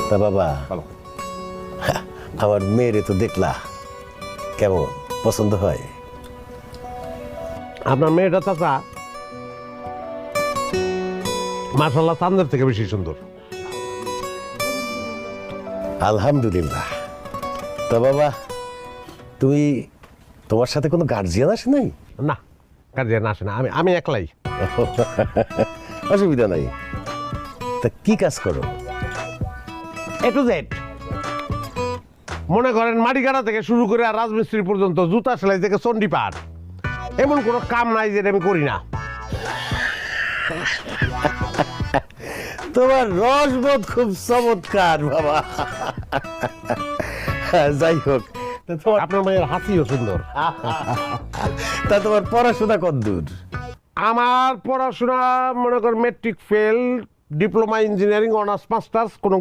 তা বাবা আমার মেয়েরে তো দেখলা, কেমন পছন্দ হয়? আপনার মেয়েটা চাচা মাশাআল্লাহ চাঁদের থেকে বেশি সুন্দর। আলহামদুলিল্লাহ। তা বাবা তুমি, তোমার সাথে কোনো গার্জিয়ান আসে নাই? না, গার্জিয়ান আসে না, আমি একলাই। অসুবিধা নাই। তা কি কাজ করো? এ টু জেড, মনে করেন মাটি কাটা থেকে শুরু করে আর রাজমিস্ত্রি পর্যন্ত, জুতা সেলাই থেকে চণ্ডীপাঠ, এমন কোনো কাম নাই যেটা আমি করি না। তোমার রসবোধ খুব চমৎকার বাবা। যাই হোক, তা তোমার আপনার মেয়ের হাসিও সুন্দর। তা তোমার পড়াশোনা কতদূর? আমার পড়াশোনা মনে করেন matric fail, diploma engineering, honours masters কোনো